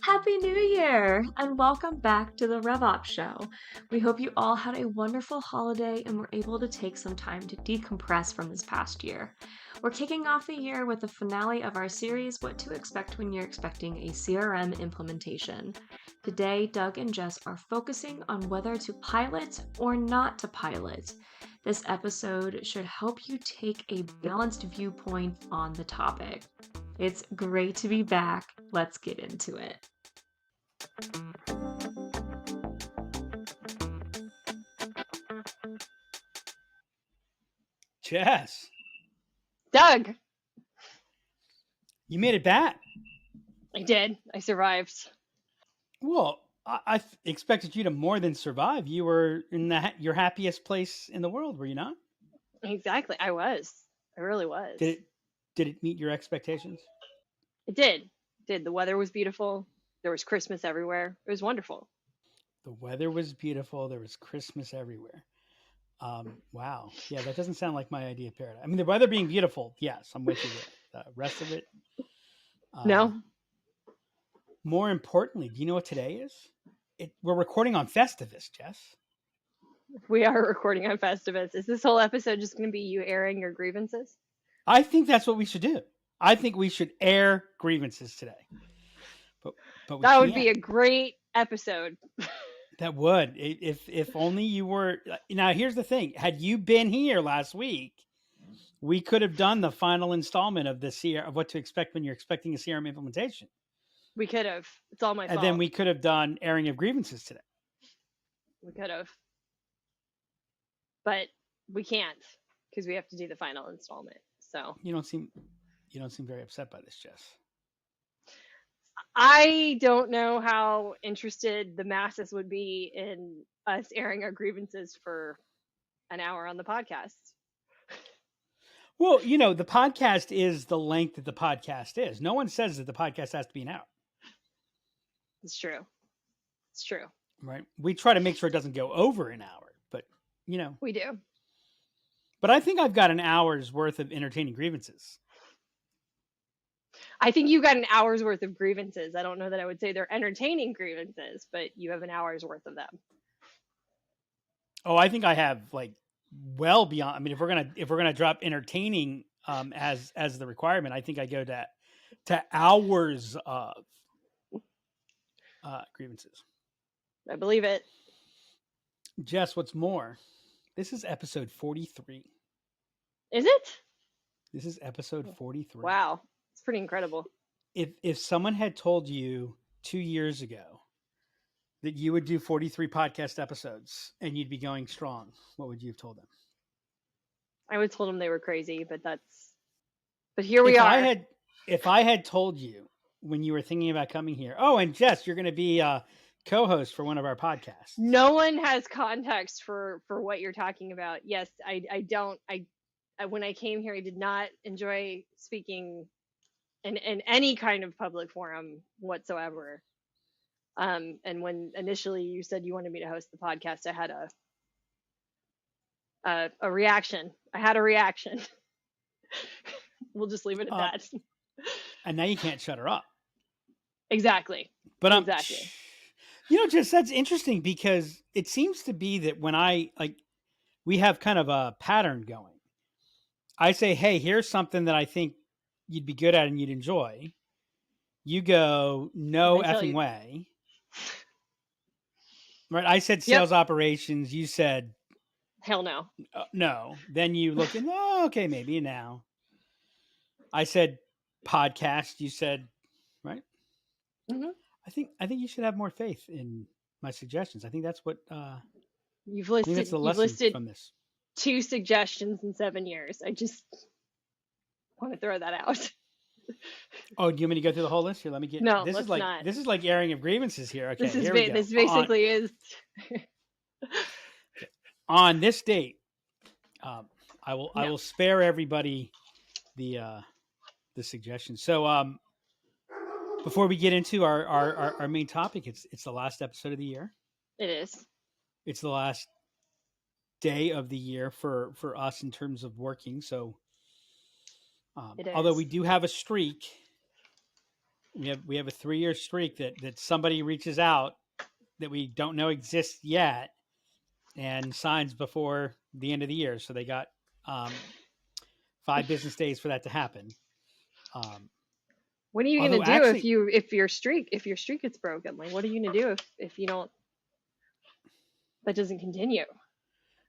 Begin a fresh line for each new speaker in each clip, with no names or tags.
Happy New Year and welcome back to the RevOps show. We hope you all had a wonderful holiday and were able to take some time to decompress from this past year. We're kicking off the year with the finale of our series, What to Expect When You're Expecting a CRM Implementation. Today, Doug and Jess are focusing on whether to pilot or not to pilot. This episode should help you take a balanced viewpoint on the topic. It's great to be back. Let's get into it.
Jess,
Doug,
you made it back.
I did. I survived.
Well, I expected you to more than survive. You were in your happiest place in the world, were you not?
Exactly. I was. I really was.
Did it meet your expectations?
It did. The weather was beautiful. There was Christmas everywhere. It was wonderful.
The weather was beautiful. There was Christmas everywhere. Wow. Yeah, that doesn't sound like my idea of paradise. I mean, the weather being beautiful, yes, I'm with you there. The rest of it,
No.
More importantly, do you know what today is? We're recording on Festivus, Jess.
We are recording on Festivus. Is this whole episode just going to be you airing your grievances?
I think that's what we should do. I think we should air grievances today. But
that would be a great episode.
That would. If only you were. Now, here's the thing. Had you been here last week, we could have done the final installment of of what to expect when you're expecting a CRM implementation.
We could have. It's all my fault.
And then we could have done airing of grievances today.
We could have. But we can't because we have to do the final installment. So
you don't seem very upset by this, Jess.
I don't know how interested the masses would be in us airing our grievances for an hour on the podcast.
Well, the podcast is the length that the podcast is. No one says that the podcast has to be an hour.
It's true. It's true.
Right. We try to make sure it doesn't go over an hour, but
we do.
But I think I've got an hour's worth of entertaining grievances.
I think you got an hour's worth of grievances. I don't know that I would say they're entertaining grievances, but you have an hour's worth of them.
Oh, I think I have well beyond. I mean, if we're gonna drop entertaining as the requirement, I think I go to hours of grievances.
I believe it.
Jess, what's more, this is episode 43.
Is it?
This is episode 43.
Wow. It's pretty incredible.
If someone had told you 2 years ago that you would do 43 podcast episodes and you'd be going strong, what would you have told them?
I would have told them they were crazy, but here we are.
If I had told you when you were thinking about coming here, oh, and Jess, you're going to be a co-host for one of our podcasts.
No one has context for what you're talking about. Yes, I don't. When I came here, I did not enjoy speaking in any kind of public forum whatsoever. And when initially you said you wanted me to host the podcast, I had a reaction. I had a reaction. We'll just leave it at that.
And now you can't shut her up.
Exactly.
But
exactly.
Just that's interesting because it seems to be that when we have kind of a pattern going. I say, hey, here's something that I think you'd be good at and you'd enjoy. You go, no effing way. Right? I said sales operations. You said,
hell no.
No. Then you look and, oh, okay, maybe now. I said podcast. You said, right?
Mm-hmm.
I think you should have more faith in my suggestions. I think that's what
you've listed.
That's the
you've
lesson
listed
from this.
2 suggestions in 7 years. I just want to throw that out.
Oh, do you want me to go through the whole list here? Let me get.
No,
this
let's
is like
not.
This is like airing of grievances here. Okay,
this is
here we go.
This basically is.
On this date, I will spare everybody the suggestions. So before we get into our main topic, it's the last episode of the year.
It is.
It's the last day of the year for us in terms of working. So although we do have a streak, We have a 3-year streak that somebody reaches out that we don't know exists yet and signs before the end of the year. So they got 5 business days for that to happen.
What are you going
Although
to do
actually,
if your streak gets broken? Like, what are you going to do if you don't, that doesn't continue?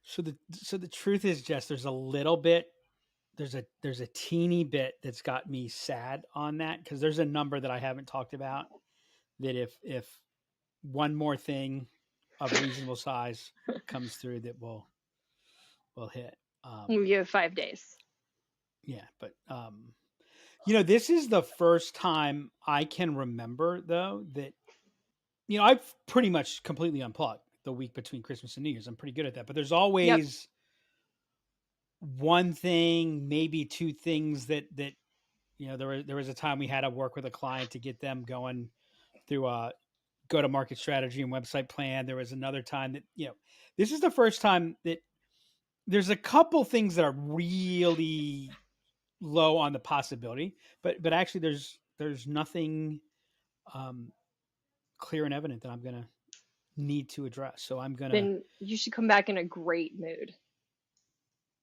so the truth is, Jess, there's a teeny bit that's got me sad on that, because there's a number that I haven't talked about, that if one more thing of reasonable size comes through, that will hit.
You have 5 days.
Yeah, but this is the first time I can remember, though, that I've pretty much completely unplugged the week between Christmas and New Year's. I'm pretty good at that, but there's
Yep.
always one thing, maybe 2 things that there was a time we had to work with a client to get them going through a go-to-market strategy and website plan. There was another time that this is the first time that there's a couple things that are really low on the possibility, but actually there's nothing clear and evident that I'm gonna need to address. So I'm gonna.
Then you should come back in a great mood.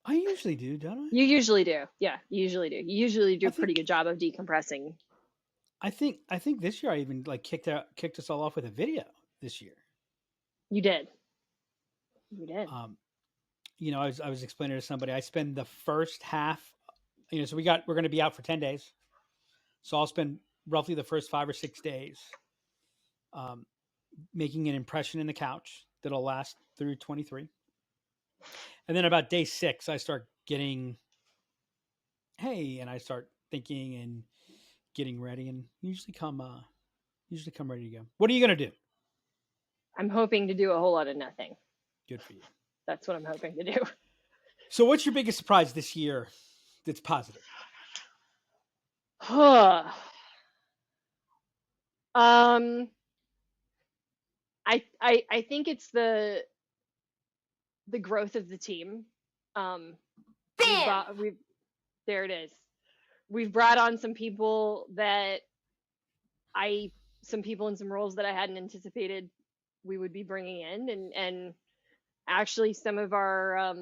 I usually do, don't I?
You usually do. Yeah, you usually do. You usually do
I
a pretty good job of decompressing.
I think this year I even kicked us all off with a video this year.
You did. You did.
I was explaining to somebody, I spend the first half, so we're going to be out for 10 days. So I'll spend roughly the first 5 or 6 days making an impression in the couch that'll last through 23. And then about day 6, I start getting, and I start thinking and getting ready, and usually come ready to go. What are you going to do?
I'm hoping to do a whole lot of nothing.
Good for you.
That's what I'm hoping to do.
So what's your biggest surprise this year that's positive?
I think it's the growth of the team. There it is. We've brought on some people some people in some roles that I hadn't anticipated we would be bringing in, and actually some of our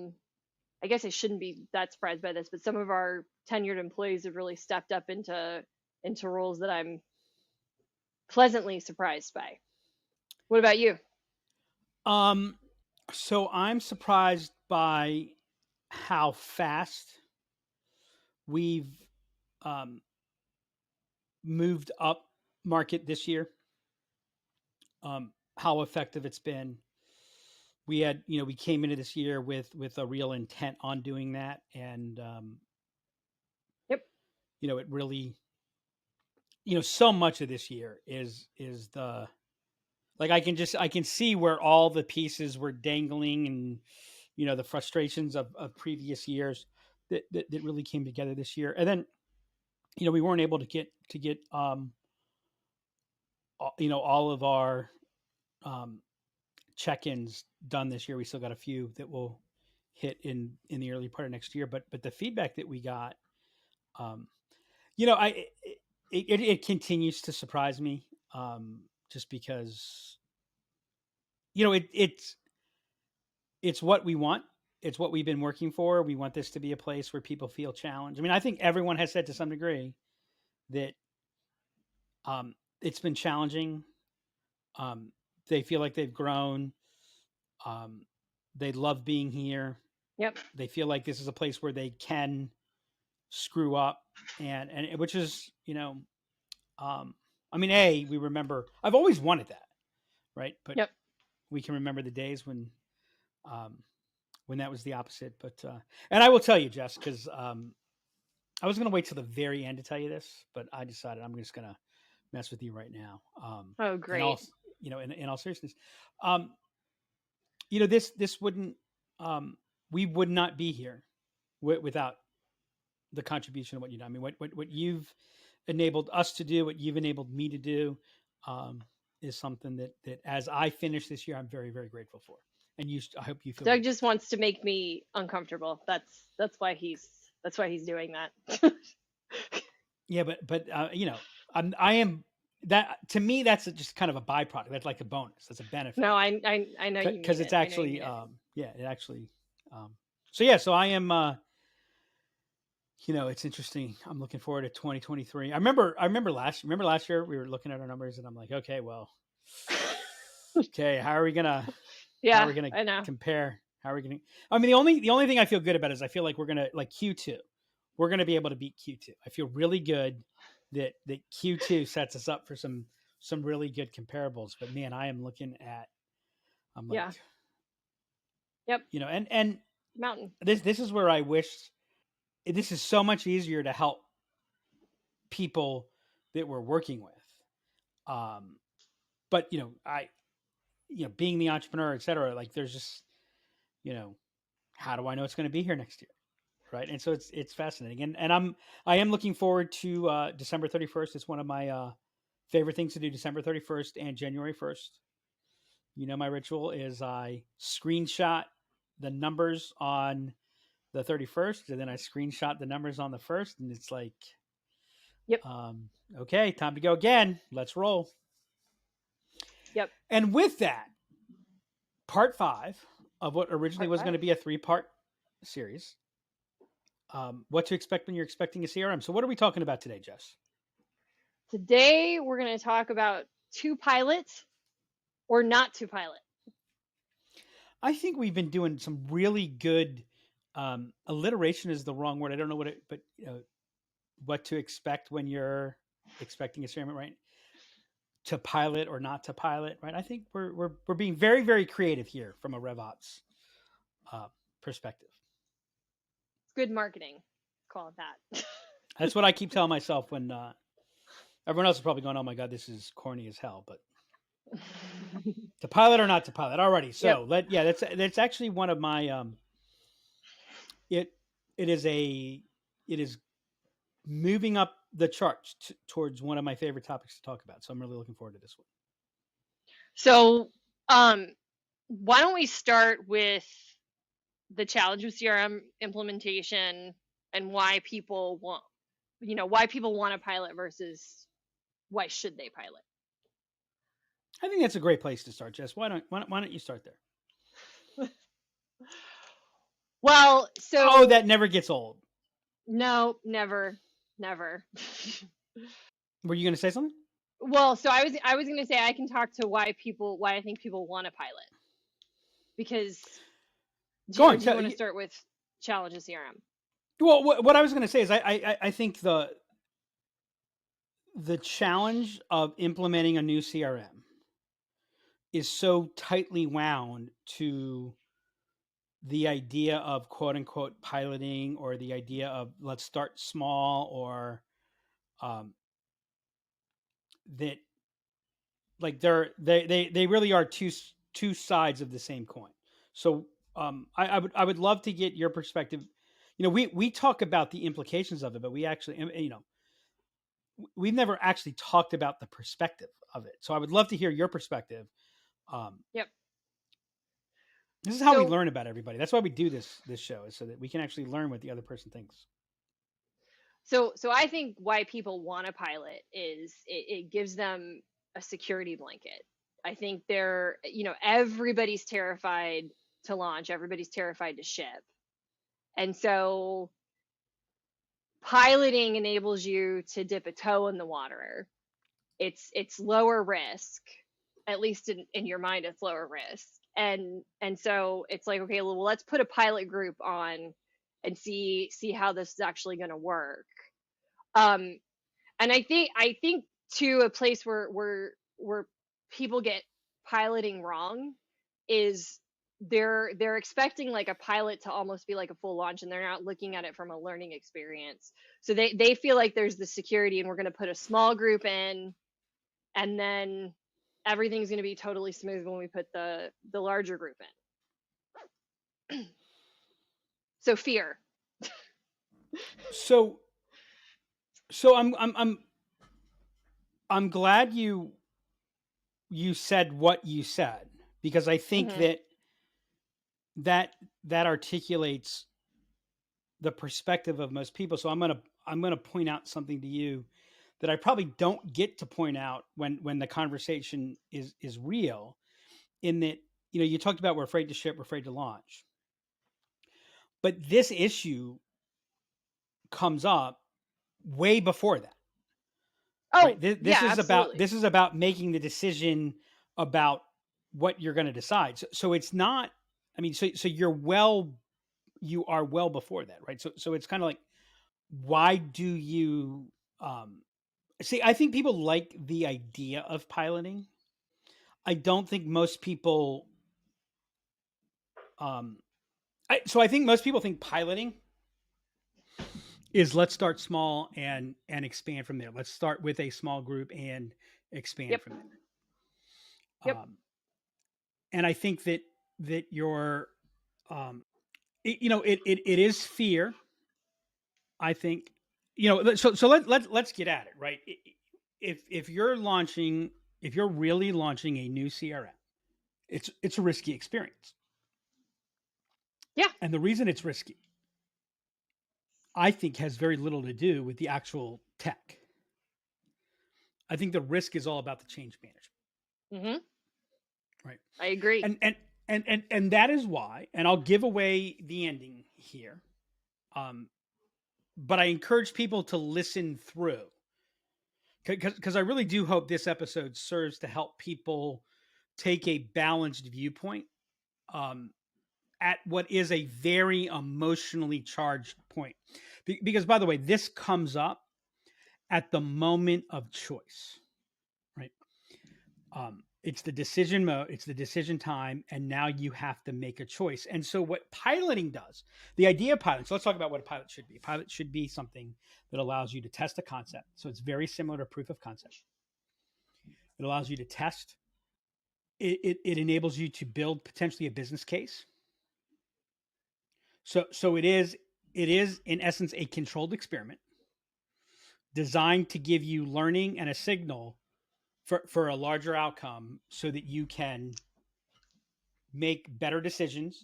I guess I shouldn't be that surprised by this, but some of our tenured employees have really stepped up into roles that I'm pleasantly surprised by. What about you?
So I'm surprised by how fast we've moved up market this year. How effective it's been. We had, we came into this year with a real intent on doing that, and
Yep.
It really, so much of this year is the, like, I can see where all the pieces were dangling, and the frustrations of previous years that really came together this year. And then we weren't able to get all of our check-ins done this year. We still got a few that will hit in the early part of next year, but the feedback that we got, it continues to surprise me, just because it's what we want. It's what we've been working for. We want this to be a place where people feel challenged. I mean, I think everyone has said to some degree that it's been challenging. They feel like they've grown. They love being here.
Yep.
They feel like this is a place where they can screw up, and which is, I mean, we remember, I've always wanted that, right? But
yep.
We can remember the days when that was the opposite. But and I will tell you, Jess, because I was going to wait till the very end to tell you this, but I decided I'm just going to mess with you right now.
Oh, great.
In all seriousness, this wouldn't, we would not be here without the contribution of what you've done. I mean, what you've enabled us to do, what you've enabled me to do, is something that as I finish this year, I'm very, very grateful for. And I hope you feel.
Doug just wants to make me uncomfortable. That's why he's doing that.
Yeah, but I am that to me, that's just kind of a byproduct. That's like a bonus. That's a benefit.
No, I know you mean
because it's
it. I know you
actually
mean it.
yeah, it actually so yeah, so I am it's interesting. I'm looking forward to 2023. I remember last year we were looking at our numbers and I'm like, okay, well, okay, how are we gonna
Yeah, I know.
compare? How are we gonna? I mean, the only thing I feel good about is I feel like we're gonna like Q2. We're gonna be able to beat Q2. I feel really good that Q2 sets us up for some really good comparables. But man, I'm like,
Yeah. Yep.
And
Mountain.
this is where I wish this is so much easier to help people that we're working with. But being the entrepreneur, et cetera, like there's just, how do I know it's going to be here next year? Right. And so it's fascinating. And I am looking forward to December 31st. It's one of my favorite things to do, December 31st and January 1st. My ritual is I screenshot the numbers on the 31st and then I screenshot the numbers on the 1st. And it's like,
Yep.
Okay, time to go again. Let's roll.
Yep.
And with that, part 5 of what originally was going to be a 3-part series. What to expect when you're expecting a CRM. So what are we talking about today, Jess?
Today we're going to talk about to pilot or not to pilot.
I think we've been doing some really good alliteration is the wrong word. I don't know what to expect when you're expecting a CRM, right? To pilot or not to pilot, right? I think we're being very, very creative here from a RevOps perspective.
It's good marketing. Call it that.
That's what I keep telling myself when everyone else is probably going, "Oh my god, this is corny as hell." But to pilot or not to pilot, alrighty. So that's actually one of my it is moving up the charts towards one of my favorite topics to talk about. So I'm really looking forward to this one.
So, why don't we start with the challenge of CRM implementation and why people want to pilot versus why should they pilot?
I think that's a great place to start, Jess. Why don't you start there?
Well, so
that never gets old.
No, never.
Were you going to say something?
Well, so I was going to say I can talk to why I think people want to pilot. Because do you want to start with challenge of CRM?
Well, what I was going to say is I think the challenge of implementing a new CRM is so tightly wound to the idea of quote unquote piloting, or the idea of let's start small, or that like they really are two sides of the same coin. So I would love to get your perspective. We talk about the implications of it, but we actually we've never actually talked about the perspective of it. So I would love to hear your perspective.
Yep.
This is how we learn about everybody. That's why we do this show, is so that we can actually learn what the other person thinks.
So I think why people want to pilot is it gives them a security blanket. I think everybody's terrified to launch, everybody's terrified to ship. And so piloting enables you to dip a toe in the water. It's lower risk, at least in your mind, it's lower risk. And so it's like, okay, well, let's put a pilot group on and see how this is actually going to work. And I think to a place where people get piloting wrong is they're expecting like a pilot to almost be like a full launch, and they're not looking at it from a learning experience. So they feel like there's the security, and we're going to put a small group in, and then everything's going to be totally smooth when we put the larger group in. So fear.
So I'm glad you said what you said, because I think that articulates the perspective of most people. So I'm going to point out something to you that I probably don't get to point out when the conversation is real, in that, you talked about we're afraid to ship, we're afraid to launch. But this issue comes up way before that. Right?
Oh,
This,
yeah,
this is about
absolutely.
this is about making the decision about what you're going to decide. So it's not. I mean, so you are well before that, right? So it's kind of like, why do you see? I think people like the idea of piloting. I don't think most people. I think most people think piloting is, let's start small and expand from there. Let's start with a small group and expand
Yep.
from there.
Yep.
And I think that your it is fear. I think, so let's get at it, right? If you're really launching a new CRM, it's a risky experience.
Yeah.
And the reason it's risky, I think, has very little to do with the actual tech. I think the risk is all about the change management. Right.
I agree.
And that is why, and I'll give away the ending here. But I encourage people to listen through, because I really do hope this episode serves to help people take a balanced viewpoint at what is a very emotionally charged point. Because, by the way, this comes up at the moment of choice, right? It's the decision mode, it's the decision time, and now you have to make a choice. And so what piloting does, the idea of piloting, so let's talk about what a pilot should be. A pilot should be something that allows you to test a concept. So it's very similar to proof of concept. It allows you to test. It enables you to build potentially a business case. So it is in essence a controlled experiment designed to give you learning and a signal for a larger outcome, so that you can make better decisions,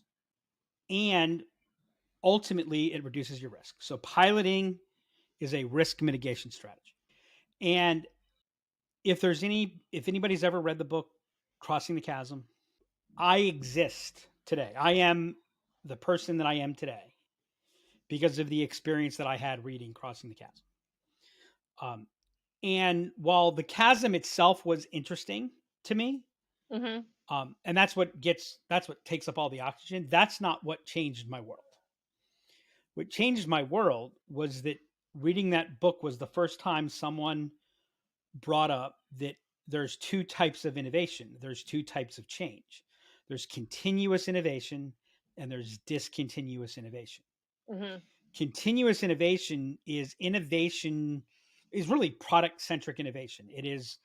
and ultimately it reduces your risk. So piloting is a risk mitigation strategy. And if anybody's ever read the book Crossing the Chasm, I exist today. I am the person that I am today because of the experience that I had reading Crossing the Chasm. And while the chasm itself was interesting to me, and that's what takes up all the oxygen, that's not what changed my world. What changed my world was that reading that book was the first time someone brought up that there's two types of innovation. There's two types of change. There's continuous innovation and there's discontinuous innovation. Continuous innovation is really product centric innovation. It is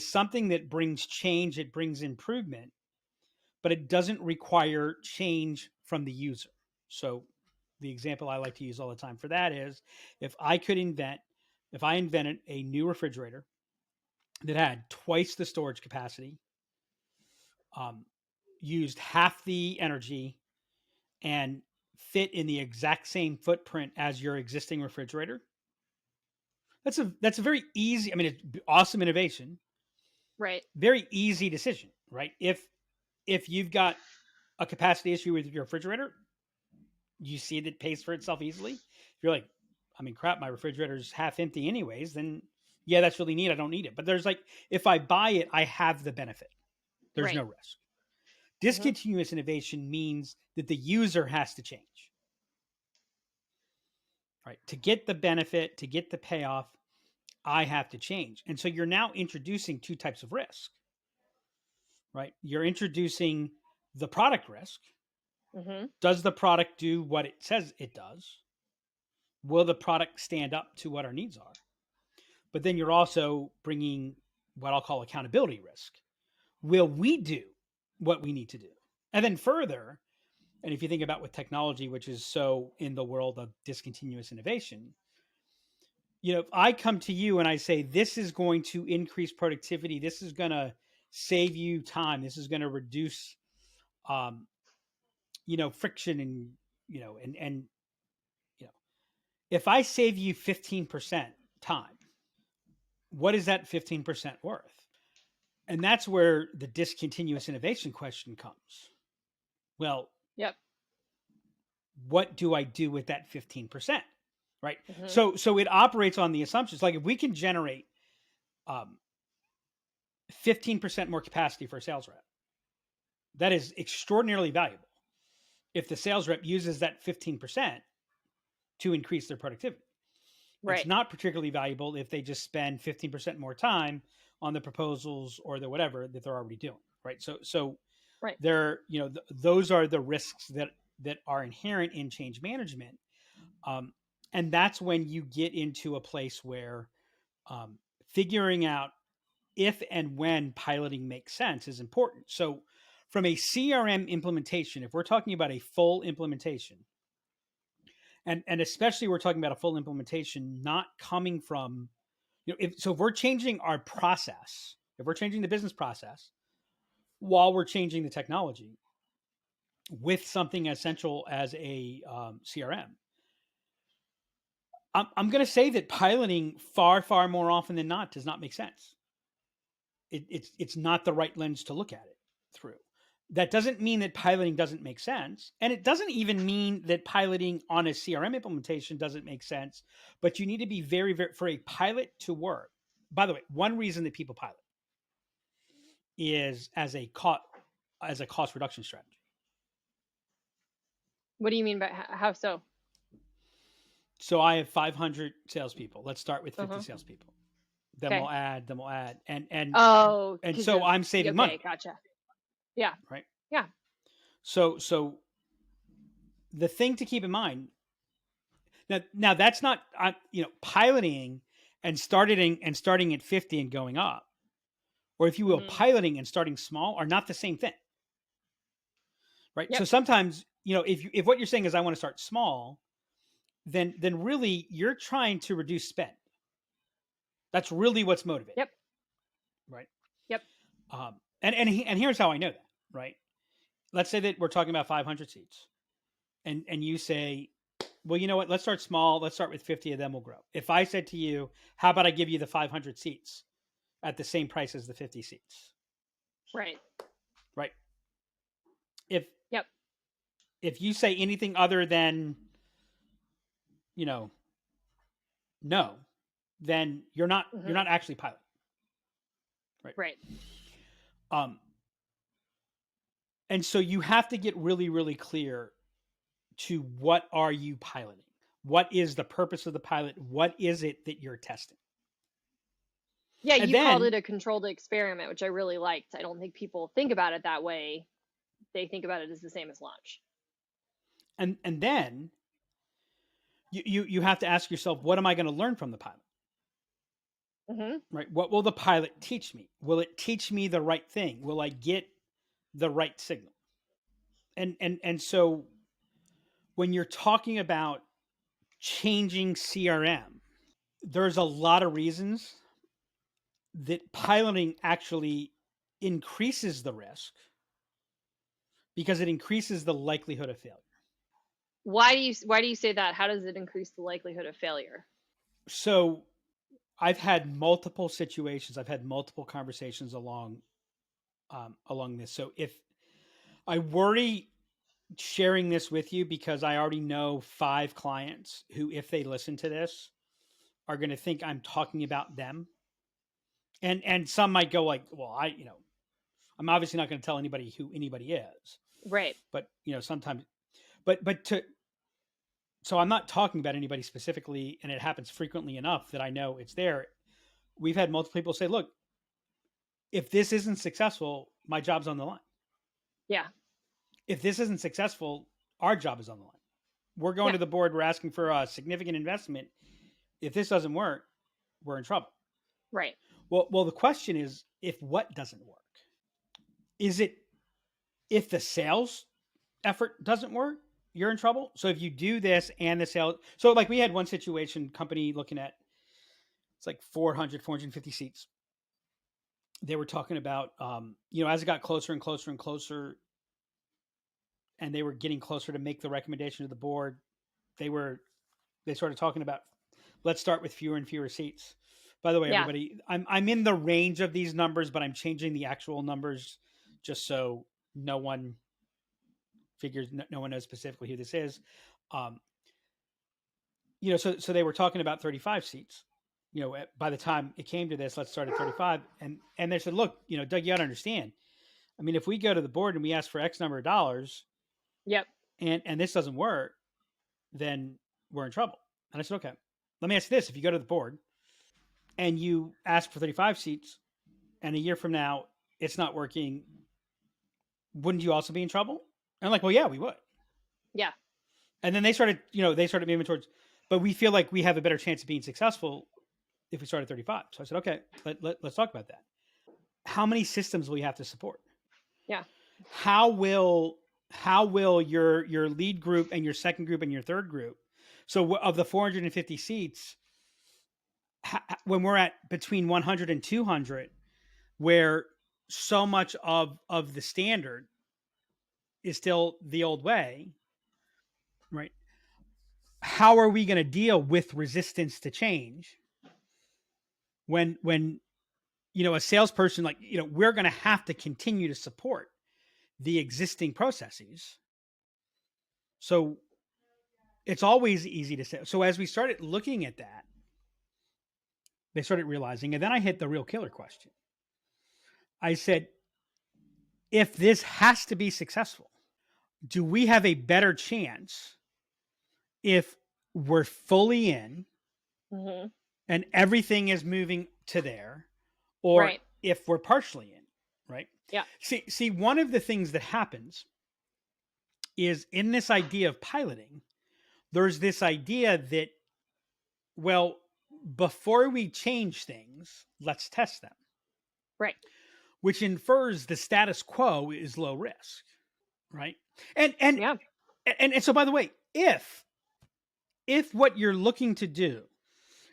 something that brings change, it brings improvement, but it doesn't require change from the user. So the example I like to use all the time for that is, if I invented a new refrigerator that had twice the storage capacity, used half the energy, and fit in the exact same footprint as your existing refrigerator, that's a very easy, I mean, it's awesome innovation,
Right.
very easy decision, right? If you've got a capacity issue with your refrigerator, you see that it pays for itself easily. If you're like, I mean, crap, my refrigerator's half empty anyways, then yeah, that's really neat. I don't need it. But there's like, if I buy it, I have the benefit. There's no risk. Discontinuous innovation means that the user has to change. Right? To get the benefit, to get the payoff, I have to change. And so you're now introducing two types of risk. Right? You're introducing the product risk. Does the product do what it says it does? Will the product stand up to what our needs are? But then you're also bringing what I'll call accountability risk. Will we do what we need to do? And then further, and if you think about with technology, which is so in the world of discontinuous innovation, if I come to you and I say, this is going to increase productivity, this is going to save you time, this is going to reduce, friction, and if I save you 15% time, what is that 15% worth? And that's where the discontinuous innovation question comes. Well,
Yep.
what do I do with that 15%? Right.
Mm-hmm.
So it operates on the assumptions. Like if we can generate 15% more capacity for a sales rep, that is extraordinarily valuable if the sales rep uses that 15% to increase their productivity. It's
Right.
not particularly valuable if they just spend 15% more time on the proposals or the whatever that they're already doing. Right. So
Right.
there, those are the risks that are inherent in change management. And that's when you get into a place where figuring out if and when piloting makes sense is important. So from a CRM implementation, if we're talking about a full implementation, and especially we're talking about a full implementation not coming from, if we're changing our process, if we're changing the business process while we're changing the technology with something as central as a CRM, I'm going to say that piloting far more often than not does not make sense. It's not the right lens to look at it through. That doesn't mean that piloting doesn't make sense, and it doesn't even mean that piloting on a CRM implementation doesn't make sense. But you need to be very for a pilot to work. By the way, one reason that people pilot is as a cost reduction strategy.
What do you mean by how so?
So I have 500 salespeople. Let's start with 50
Uh-huh.
salespeople. Then
Okay.
we'll add, and so
of,
I'm saving money.
Okay, gotcha. Yeah.
Right.
Yeah.
So the thing to keep in mind now that's not piloting and starting at 50 and going up, or if you will,
Mm-hmm.
piloting and starting small are not the same thing. Right.
Yep.
So sometimes, if what you're saying is I want to start small, then really you're trying to reduce spend. That's really what's motivating.
Yep.
Right.
Yep.
And here's how I know that. Right. Let's say that we're talking about 500 seats, and you say, well, you know what? Let's start small. Let's start with 50 of them. We'll grow. If I said to you, how about I give you the 500 seats at the same price as the 50 seats?
Right.
Right.
Yep.
If you say anything other than, no, then you're not actually piloting. Right.
Right.
And so you have to get really clear to what are you piloting? What is the purpose of the pilot? What is it that you're testing?
Yeah, you called it a controlled experiment, which I really liked. I don't think people think about it that way. They think about it as the same as launch.
And then you have to ask yourself, what am I going to learn from the pilot?
Mm-hmm.
Right. What will the pilot teach me? Will it teach me the right thing? Will I get the right signal? And so when you're talking about changing CRM, there's a lot of reasons that piloting actually increases the risk because it increases the likelihood of failure.
Why do you say that? How does it increase the likelihood of failure?
So I've had multiple situations. I've had multiple conversations along this. So if I worry sharing this with you because I already know 5 clients who, if they listen to this, are going to think I'm talking about them. And some might go like, well, I'm obviously not going to tell anybody who anybody is.
Right.
But, sometimes, so I'm not talking about anybody specifically, and it happens frequently enough that I know it's there. We've had multiple people say, look, if this isn't successful, my job's on the line.
Yeah.
If this isn't successful, our job is on the line. We're going to the board. We're asking for a significant investment. If this doesn't work, we're in trouble.
Right.
Well, the question is, if what doesn't work? Is it if the sales effort doesn't work, you're in trouble? So if you do this and the sales, so like we had one situation, company looking at, it's like 450 seats. They were talking about, as it got closer and closer and closer, and they were getting closer to make the recommendation to the board, they started talking about, let's start with fewer and fewer seats. By the way,
Yeah.
everybody, I'm in the range of these numbers, but I'm changing the actual numbers just so no one figures, no one knows specifically who this is. Um, so they were talking about 35 seats. By the time it came to this, let's start at 35, and they said, look, Doug, you got to understand. I mean, if we go to the board and we ask for X number of dollars,
Yep.
and this doesn't work, then we're in trouble. And I said, okay, let me ask you this: if you go to the board and you ask for 35 seats, and a year from now it's not working, wouldn't you also be in trouble? And I'm like, well, yeah, we would.
Yeah.
And then they started moving towards, but we feel like we have a better chance of being successful if we start at 35. So I said, okay, let's talk about that. How many systems will you have to support?
Yeah.
How will your lead group and your second group and your third group, so of the 450 seats, when we're at between 100 and 200, where so much of the standard is still the old way, right? How are we going to deal with resistance to change when a salesperson, like, we're going to have to continue to support the existing processes. So it's always easy to say. So as we started looking at that, they started realizing, and then I hit the real killer question. I said, if this has to be successful, do we have a better chance if we're fully in and everything is moving to there, or
Right.
if we're partially in, right?
Yeah.
See, one of the things that happens is in this idea of piloting, there's this idea that, well, before we change things, let's test them.
Right.
Which infers the status quo is low risk, right? And
Yeah.
and so, by the way, if what you're looking to do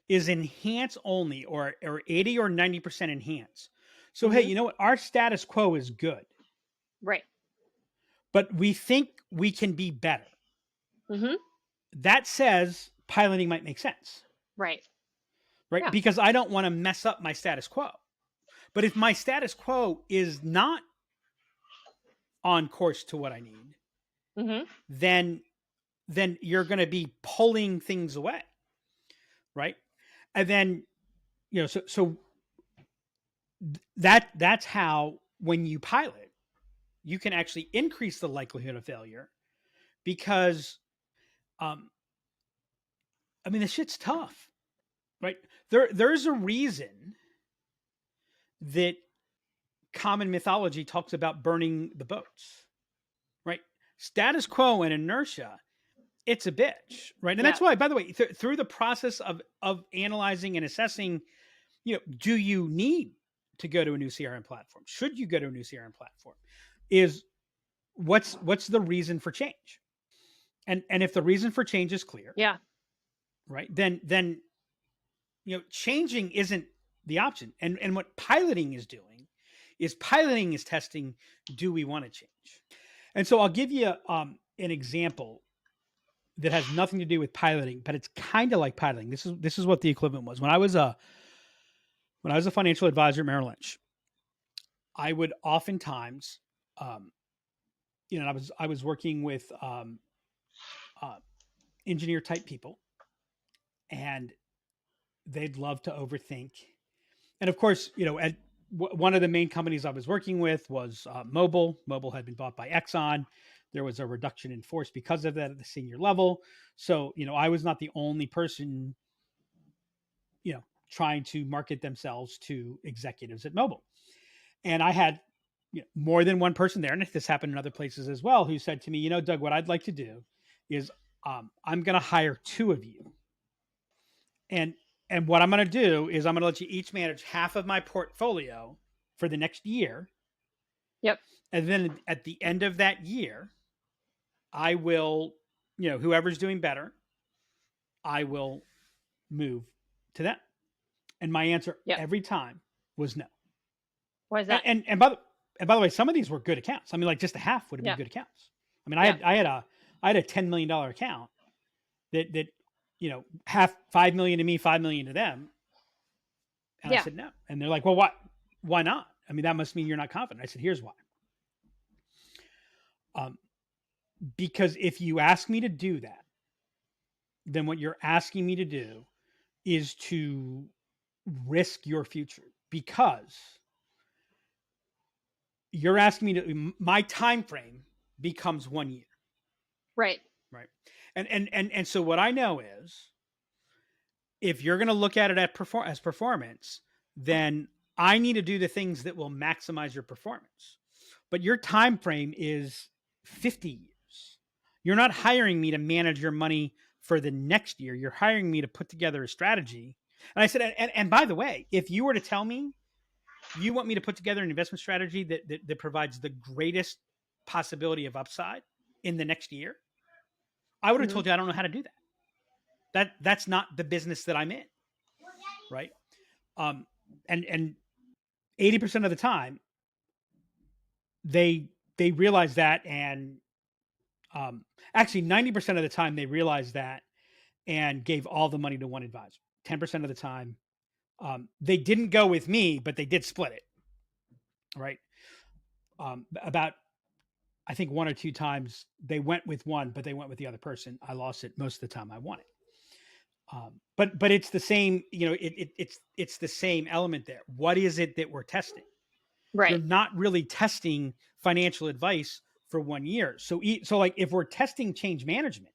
is enhance only, or 80 or 90% enhance, so hey, you know what? Our status quo is good,
Right.
but we think we can be better. That says piloting might make sense,
Right.
right?
Yeah.
Because I don't want to mess up my status quo. But if my status quo is not on course to what I need, then you're going to be pulling things away, right? And then, so that's how, when you pilot, you can actually increase the likelihood of failure, because, the shit's tough, right? There's a reason that common mythology talks about burning the boats, right? Status quo and inertia, it's a bitch, right? And that's why, by the way, through the process of analyzing and assessing, do you need to go to a new CRM platform? Should you go to a new CRM platform? Is what's the reason for change? And if the reason for change is clear,
Yeah.
right, then changing isn't the option. And what piloting is doing is testing, do we want to change? And so I'll give you an example that has nothing to do with piloting, but it's kind of like piloting. This is what the equivalent was. When I was a financial advisor at Merrill Lynch, I would oftentimes, I was working with engineer type people, and they'd love to overthink. And of course, at one of the main companies I was working with was Mobil. Mobil had been bought by Exxon. There was a reduction in force because of that at the senior level. So, I was not the only person, trying to market themselves to executives at Mobil. And I had more than one person there, and this happened in other places as well, who said to me, Doug, what I'd like to do is I'm going to hire two of you. And what I'm going to do is I'm going to let you each manage half of my portfolio for the next year.
Yep.
And then at the end of that year, I will, whoever's doing better, I will move to them. And my answer every time was no.
Why is that?
And by the way, some of these were good accounts. Like just a half would have been good accounts. I had a $10 million account that half $5 million to me, $5 million to them. And I said, no. And they're like, well, why not? I mean, that must mean you're not confident. I said, here's why. Because if you ask me to do that, then what you're asking me to do is to risk your future, because you're asking me to, my time frame becomes 1 year.
Right.
Right. And so what I know is, if you're going to look at it as performance, then I need to do the things that will maximize your performance. But your time frame is 50 years. You're not hiring me to manage your money for the next year. You're hiring me to put together a strategy. And I said, and by the way, if you were to tell me you want me to put together an investment strategy that provides the greatest possibility of upside in the next year, I would have told you I don't know how to do that. That's not the business that I'm in. Right. And 80% of the time they realize that. And actually 90% of the time they realized that and gave all the money to one advisor. 10% of the time they didn't go with me, but they did split it. Right. About, I think 1 or 2 times they went with one, but they went with the other person. I lost it. Most of the time I won it. But it's the same, it's the same element there. What is it that we're testing?
Right.
You're not really testing financial advice for 1 year. So like if we're testing change management,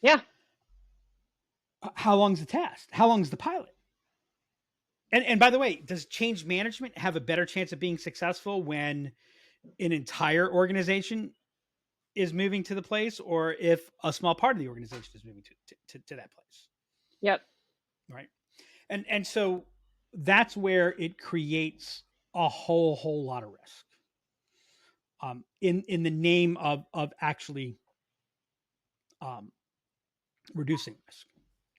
yeah.
How long's the test? How long's the pilot? And by the way, does change management have a better chance of being successful when an entire organization is moving to the place, or if a small part of the organization is moving to that place?
Yep.
Right. And so that's where it creates a whole lot of risk. In the name of actually reducing risk.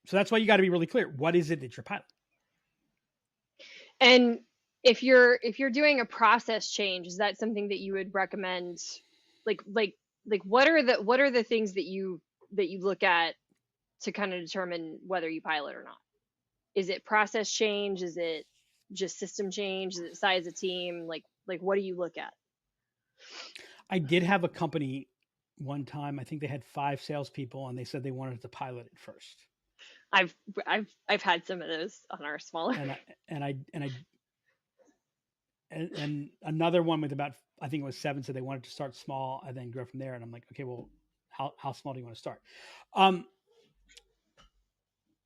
So that's why you got to be really clear. What is it that you're piloting?
And if you're doing a process change, is that something that you would recommend? Like what are the things that you look at to kind of determine whether you pilot or not? Is it process change? Is it just system change? Is it size of team? Like what do you look at?
I did have a company one time. I think they had 5 salespeople, and they said they wanted to pilot it first.
I've had some of those on our smaller.
And another one with about, I think it was 7, said they wanted to start small and then grow from there. And I'm like, okay, well, how small do you want to start?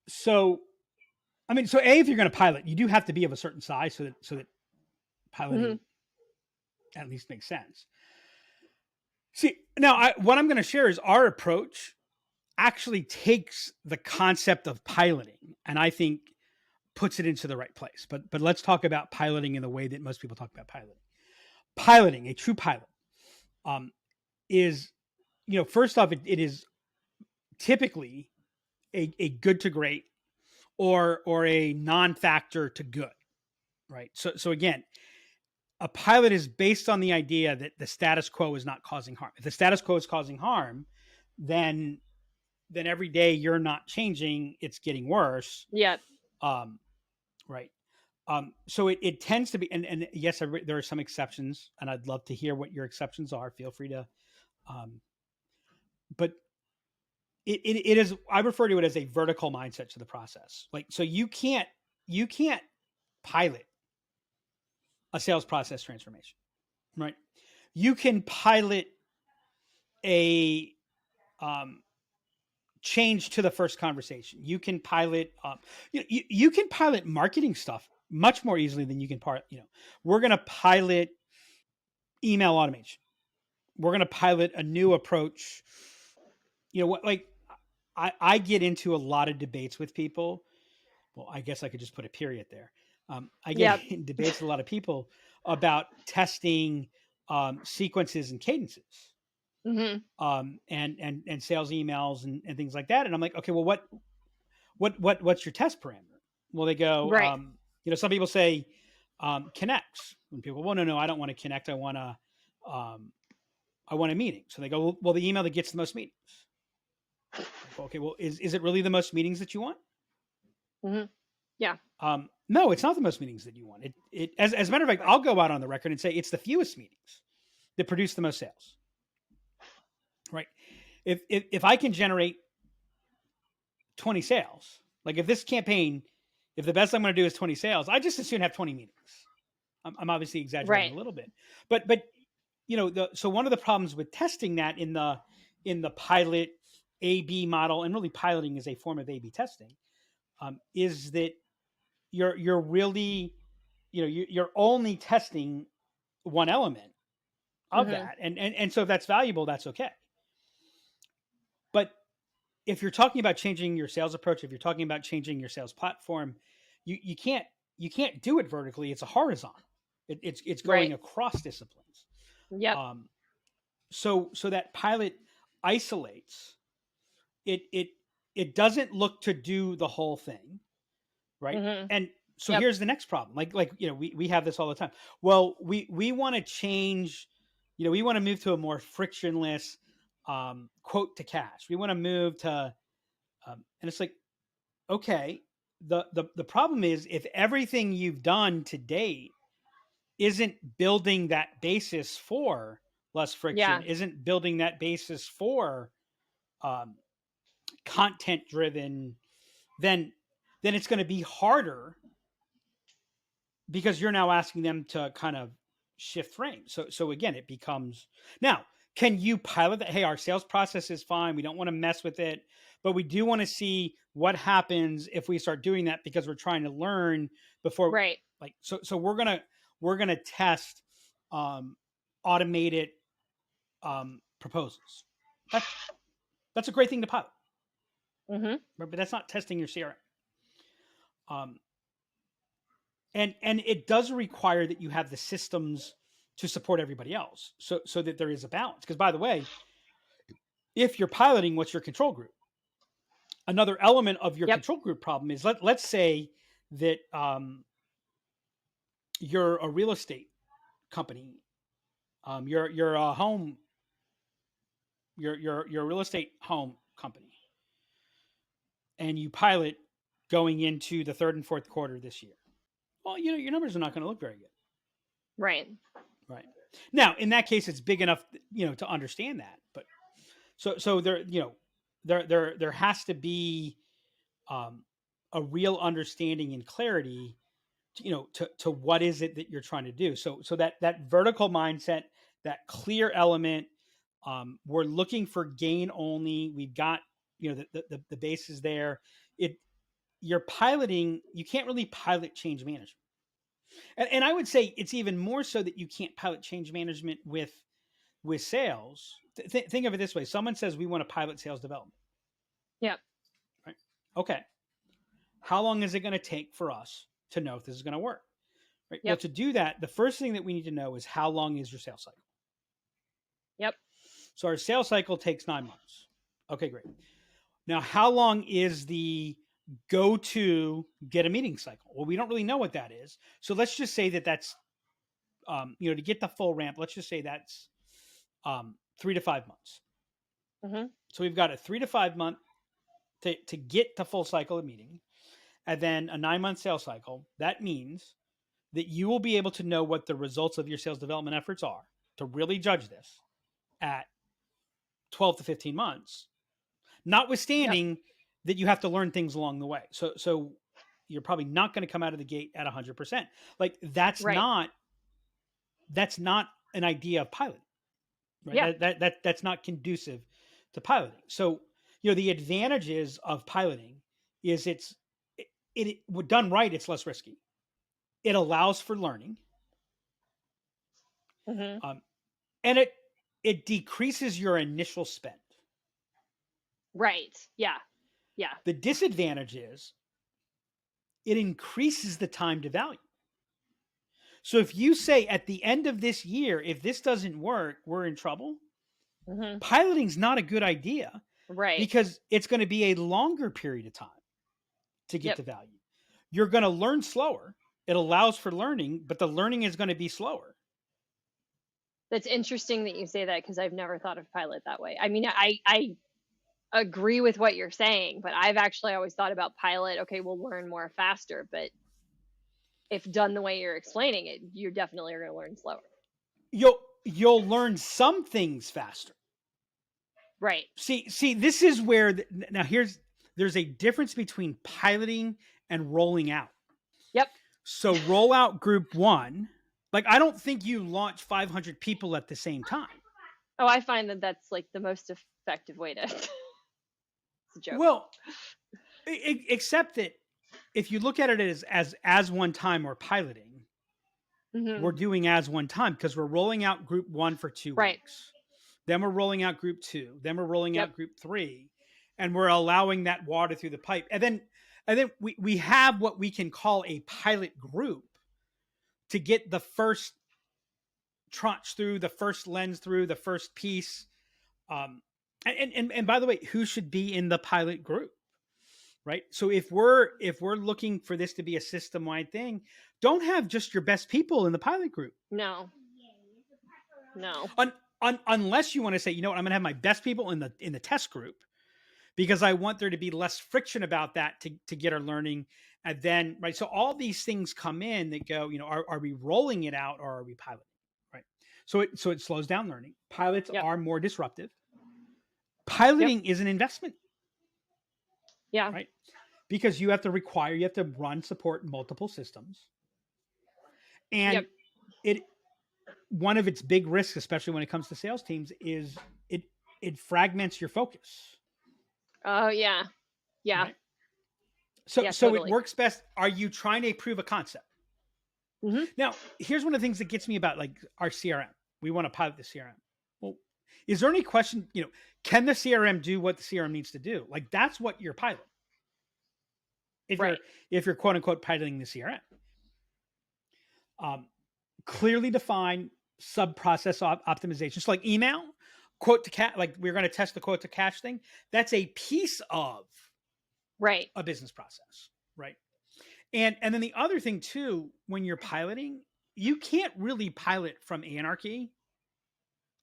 So if you're going to pilot, you do have to be of a certain size so that piloting at least makes sense. See, now what I'm going to share is our approach actually takes the concept of piloting and I think puts it into the right place. But let's talk about piloting in the way that most people talk about piloting. Piloting, a true pilot, is, first off, it is typically a good to great or a non-factor to good, right? So again, a pilot is based on the idea that the status quo is not causing harm. If the status quo is causing harm, then every day you're not changing, it's getting worse.
Yeah.
Right. So it tends to be, and yes, there are some exceptions, and I'd love to hear what your exceptions are. Feel free to, but it is, I refer to it as a vertical mindset to the process. Like, so you can't pilot a sales process transformation, right? You can pilot a, change to the first conversation. You can pilot, you can pilot marketing stuff much more easily than you can we're going to pilot email automation. We're going to pilot a new approach. I get into a lot of debates with people. Well, I guess I could just put a period there. I get in debates with a lot of people about testing sequences and cadences. And sales emails and things like that. And I'm like, okay, well, what's your test parameter? Well, they go,
right.
Some people say connects. And people, well, no, I don't want to connect. I want a meeting. So they go, well, the email that gets the most meetings. Okay, well, is it really the most meetings that you want?
Hmm. Yeah.
No, it's not the most meetings that you want. As a matter of fact,
Right.
I'll go out on the record and say it's the fewest meetings that produce the most sales. Right? If I can generate 20 sales, like if this campaign, if the best I'm going to do is 20 sales, I just as soon have 20 meetings. I'm obviously exaggerating
Right.
a little bit, but so one of the problems with testing that in the pilot A/B model, and really piloting is a form of A/B testing, is that you're really you're only testing one element of
Hmm.
that, and so if that's valuable, that's okay. But if you're talking about changing your sales approach, if you're talking about changing your sales platform, you can't do it vertically. It's a horizontal. It's going
Right.
across disciplines.
Yep.
Um, so that pilot isolates it. It doesn't look to do the whole thing, right?
Hmm.
And so
Yep.
here's the next problem. Like we have this all the time. Well, we want to change. We want to move to a more frictionless quote to cash. We want to move to and it's like, okay, the problem is if everything you've done to date isn't building that basis for less friction,
Yeah.
isn't building that basis for um, content driven, then it's going to be harder because you're now asking them to kind of shift frames. So again, it becomes now. Can you pilot that? Hey, our sales process is fine. We don't want to mess with it, but we do want to see what happens if we start doing that because we're trying to learn before.
Right.
Like so we're gonna test automated proposals. That's a great thing to pilot,
Hmm.
but that's not testing your CRM. Um, and it does require that you have the systems to support everybody else so that there is a balance, because by the way, if you're piloting, what's your control group? Another element of your
Yep.
control group problem is let's say that you're a real estate company, you're a home, you're a real estate home company, and you pilot going into the third and fourth quarter this year. Well, your numbers are not going to look very good.
Right.
Right. Now, in that case, it's big enough, to understand that. But so there has to be a real understanding and clarity, to what is it that you're trying to do. So that vertical mindset, that clear element, we're looking for gain only. We've got, the base is there. You're piloting. You can't really pilot change management. And I would say it's even more so that you can't pilot change management with sales. Think of it this way: someone says we want to pilot sales development,
Yep.
right? Okay, how long is it going to take for us to know if this is going to work? Right. Well,
Yep.
to do that, the first thing that we need to know is how long is your sales cycle.
Yep.
So our sales cycle takes 9 months. Okay, great. Now, how long is the go to get a meeting cycle? Well, we don't really know what that is. So let's just say that's to get the full ramp. Let's just say that's 3 to 5 months.
Hmm.
So we've got a 3 to 5 month to get the full cycle of meeting, and then a 9-month sales cycle. That means that you will be able to know what the results of your sales development efforts are to really judge this at 12 to 15 months,
Yep.
notwithstanding that you have to learn things along the way. So you're probably not going to come out of the gate at 100%. Like that's
Right.
not an idea of piloting, right?
Yeah.
That's not conducive to piloting. So, the advantages of piloting is it done right, it's less risky. It allows for learning,
Hmm.
and it decreases your initial spend.
Right. Yeah. Yeah.
The disadvantage is it increases the time to value. So if you say at the end of this year, if this doesn't work, we're in trouble,
Hmm.
piloting's not a good idea
Right.
because it's going to be a longer period of time to get
Yep.
to value. You're going to learn slower. It allows for learning, but the learning is going to be slower.
That's interesting that you say that because I've never thought of pilot that way. I mean, I agree with what you're saying, but I've actually always thought about pilot. Okay, we'll learn more faster, but if done the way you're explaining it, you're definitely going to learn slower.
You'll learn some things faster.
Right.
See, this is where now there's a difference between piloting and rolling out.
Yep.
So roll out group 1. Like, I don't think you launch 500 people at the same time.
Oh, I find that that's like the most effective way to. It's a joke.
Well, except that if you look at it as one time or piloting, we're doing as one time because we're rolling out group 1 for 2 weeks. Then we're rolling out group 2. Then we're rolling out group 3, and we're allowing that water through the pipe. And then we have what we can call a pilot group to get the first tranche through, the first lens through, the first piece. And by the way, who should be in the pilot group? Right. So if we're looking for this to be a system-wide thing, don't have just your best people in the pilot group.
No.
Unless you want to say, you know what, I'm going to have my best people in the test group because I want there to be less friction about that to get our learning. And then, right. So all these things come in that go, you know, are we rolling it out or are we piloting? Right. So it slows down learning. Pilots are more disruptive. Piloting is an investment.
Yeah.
Right. Because you have to run support multiple systems. And one of its big risks, especially when it comes to sales teams, is it fragments your focus.
Oh yeah. Yeah.
Right? So totally. It works best. Are you trying to prove a concept?
Mm-hmm.
Now, here's one of the things that gets me about like our CRM. We want to pilot the CRM. Well, is there any question, you know, can the CRM do what the CRM needs to do? Like that's what you're piloting. If you're quote unquote piloting the CRM. Clearly defined sub-process optimization. So like email, quote to cash, like we're going to test the quote to cash thing. That's a piece of a business process, right? And then the other thing too, when you're piloting, you can't really pilot from anarchy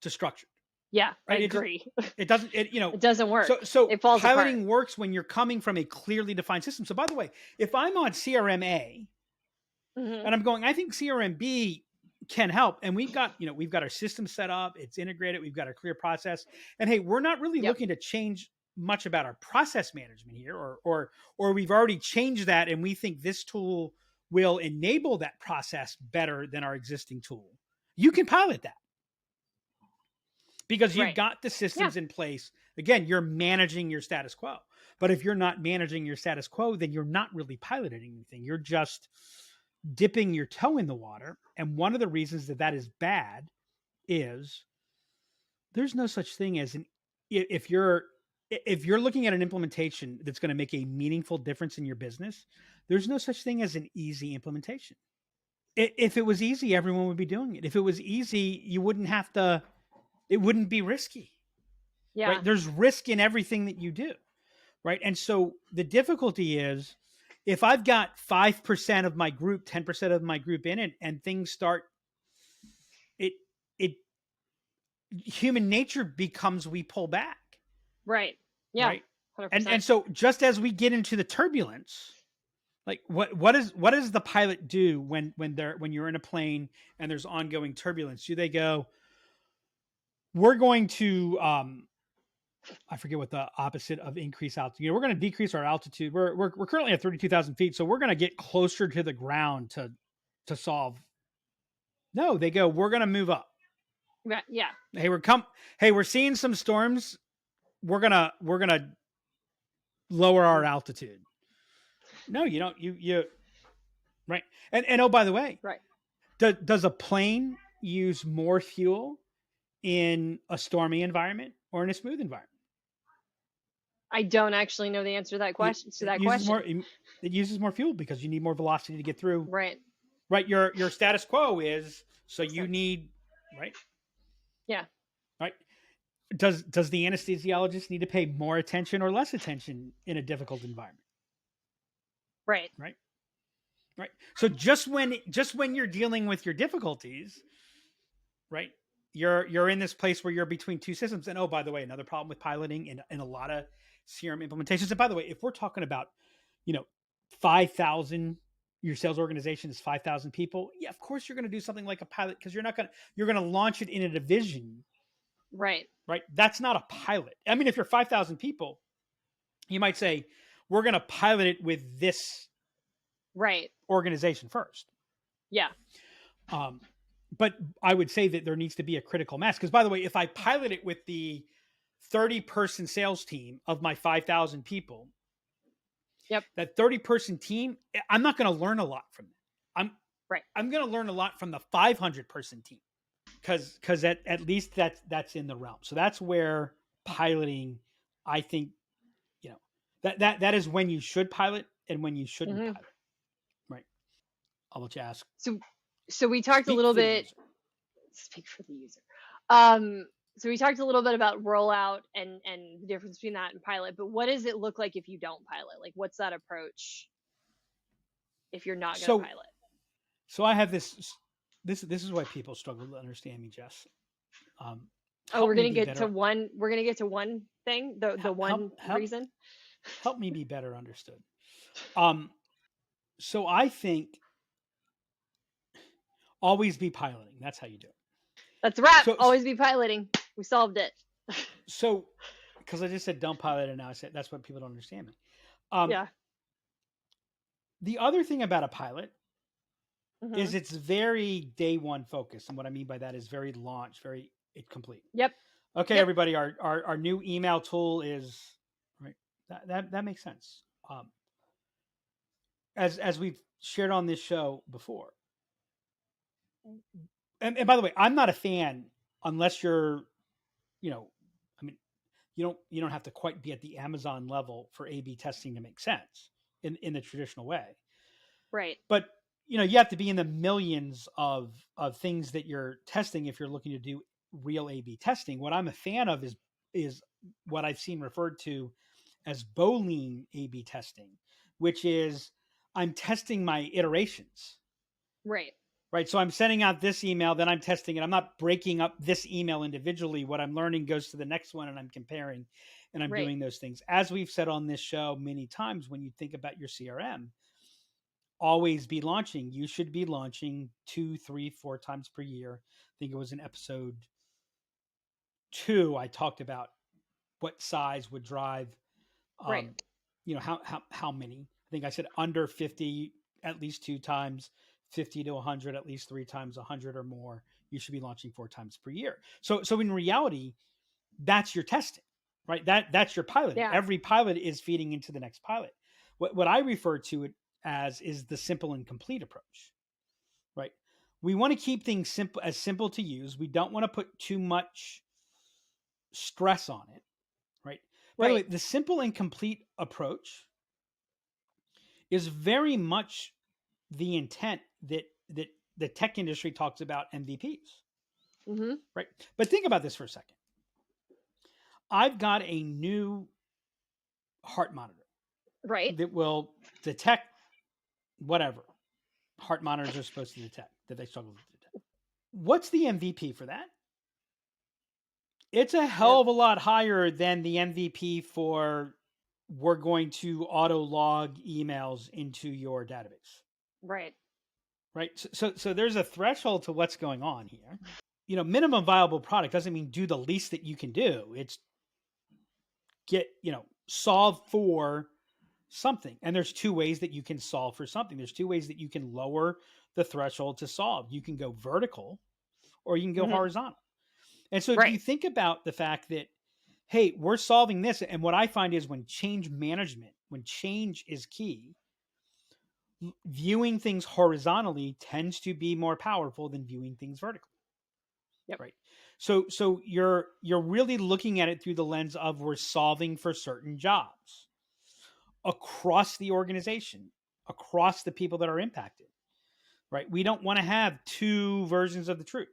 to structured.
Yeah,
right?
I agree.
It doesn't
work.
So
it falls
piloting
apart.
works when you're coming from a clearly defined system. So by the way, if I'm on CRM A and I'm going, I think CRM B can help. And we've got our system set up, it's integrated, we've got a clear process. And hey, we're not really looking to change much about our process management here, or we've already changed that and we think this tool will enable that process better than our existing tool. You can pilot that. Because you've got the systems in place. Again, you're managing your status quo. But if you're not managing your status quo, then you're not really piloting anything. You're just dipping your toe in the water. And one of the reasons that is bad is there's no such thing as if you're looking at an implementation that's going to make a meaningful difference in your business, there's no such thing as an easy implementation. If it was easy, everyone would be doing it. If it was easy, you wouldn't have to. It wouldn't be risky.
Yeah.
Right? There's risk in everything that you do. Right. And so the difficulty is if I've got 5% of my group, 10% of my group in it, and things start, human nature becomes we pull back.
Right. Yeah.
Right. 100%. And so just as we get into the turbulence, like what does the pilot do when you're in a plane and there's ongoing turbulence? Do they go, we're going to, I forget what the opposite of increase altitude. We're going to decrease our altitude. We're currently at 32,000 feet, so we're going to get closer to the ground to solve. No, they go, we're going to move up.
Yeah.
Hey, we're seeing some storms. We're gonna lower our altitude. No, you don't. You right. And oh, by the way, does a plane use more fuel in a stormy environment or in a smooth environment?
I don't actually know the answer to that question.
It uses more fuel because you need more velocity to get through.
Right.
Your status quo is so you need right.
Yeah.
Right. Does the anesthesiologist need to pay more attention or less attention in a difficult environment?
Right.
Right. Right. So just when you're dealing with your difficulties, right? you're in this place where you're between two systems. And oh, by the way, another problem with piloting in a lot of CRM implementations. And by the way, if we're talking about, 5,000, your sales organization is 5,000 people. Yeah, of course you're going to do something like a pilot, because you're going to launch it in a division.
Right.
Right. That's not a pilot. I mean, if you're 5,000 people, you might say, we're going to pilot it with this organization first.
Yeah.
But I would say that there needs to be a critical mass. Because by the way, if I pilot it with the 30-person sales team of my 5,000 people, that 30-person team, I'm not going to learn a lot from them. I'm going to learn a lot from the 500-person team, because at least that's in the realm. So that's where piloting, I think, that is when you should pilot and when you shouldn't pilot. Right. I'll let you ask.
So we talked a little bit. Speak for the user. So we talked a little bit about rollout and the difference between that and pilot, but what does it look like if you don't pilot? Like, what's that approach if you're not going to pilot?
So I have this is why people struggle to understand me, Jess.
We're going to get to one. We're going to get to one thing. The one reason.
Help me be better understood. So I think always be piloting. That's how you do it.
That's a wrap. Always be piloting. We solved it.
So, because I just said don't pilot, and now I said that's what people don't understand me.
Yeah.
The other thing about a pilot is it's very day one focused, and what I mean by that is very launch, very complete.
Yep.
Okay,
yep.
Everybody, our new email tool is right. That makes sense. As we've shared on this show before. And by the way, I'm not a fan unless you're, you don't have to quite be at the Amazon level for A/B testing to make sense in the traditional way.
Right.
But, you have to be in the millions of things that you're testing if you're looking to do real A/B testing. What I'm a fan of is what I've seen referred to as Boolean A/B testing, which is I'm testing my iterations.
Right.
Right. So I'm sending out this email, then I'm testing it. I'm not breaking up this email individually. What I'm learning goes to the next one, and I'm comparing, and I'm doing those things. As we've said on this show many times, when you think about your CRM, always be launching. You should be launching 2, 3, 4 times per year. I think it was in episode 2, I talked about what size would drive, how many. I think I said under 50 at least 2 times. 50 to 100 at least 3 times, 100 or more, you should be launching 4 times per year. So in reality, that's your testing, right? That's your pilot.
Yeah.
Every pilot is feeding into the next pilot. What I refer to it as is the simple and complete approach, right? We want to keep things simple to use. We don't want to put too much stress on it, right? By the way, the simple and complete approach is very much the intent that the tech industry talks about MVPs. Right. But think about this for a second. I've got a new heart monitor.
Right.
That will detect whatever heart monitors are supposed to detect, that they struggle to detect. What's the MVP for that? It's a hell of a lot higher than the MVP for we're going to auto log emails into your database.
Right.
So there's a threshold to what's going on here. Minimum viable product doesn't mean do the least that you can do. It's get, solve for something. And there's 2 ways that you can solve for something. There's 2 ways that you can lower the threshold to solve. You can go vertical or you can go horizontal. And so if you think about the fact that, hey, we're solving this. And what I find is when change is key, viewing things horizontally tends to be more powerful than viewing things vertically.
Yep.
Right. So you're really looking at it through the lens of we're solving for certain jobs across the organization, across the people that are impacted. Right. We don't want to have 2 versions of the truth.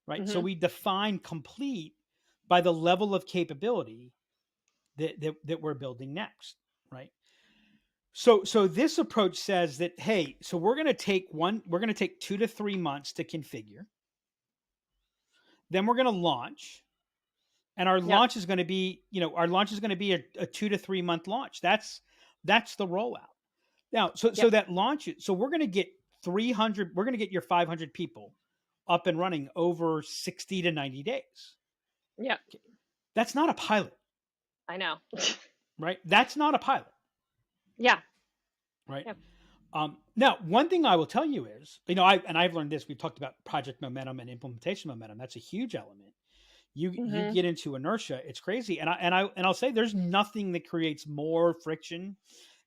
Right. So we define complete by the level of capability that we're building next. Right. So this approach says that, hey, so we're going to take 2 to 3 months to configure. Then we're going to launch. And our launch is going to be, a 2 to 3 month launch. That's the rollout. Now, so that launch, so we're going to get 300, we're going to get your 500 people up and running over 60 to 90 days.
Yeah.
That's not a pilot.
I know.
Right? That's not a pilot.
Yeah.
Right.
Yeah.
Now, one thing I will tell you is, I've learned this. We've talked about project momentum and implementation momentum. That's a huge element. You get into inertia. It's crazy. And I'll say there's nothing that creates more friction,